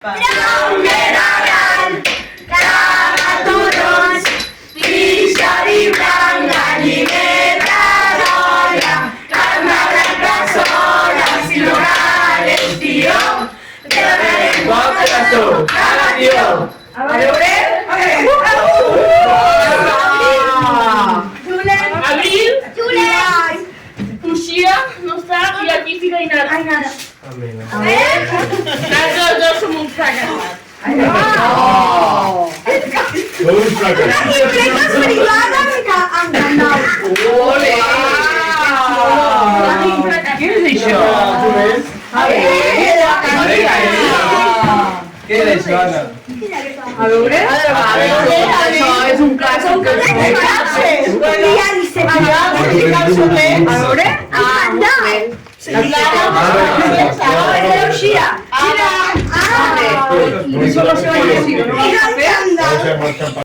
Tronqueraran, cagaturrons, pixari blanc, gallineta d'olla, carme blanca sola, si no ganes, tio, te la daré poca de tu, caga, tio. A veure? Abril, Julen! Uxia, no està, i aquí fica Ainara. A ver? Els dos som un fracàs. Som uns fracassos. Bicicletes privades amb Gandalf. Ole! Què és això? A veure? Què és això, Anna? A veure? Això és un clàssic. A veure? Anda! Xira!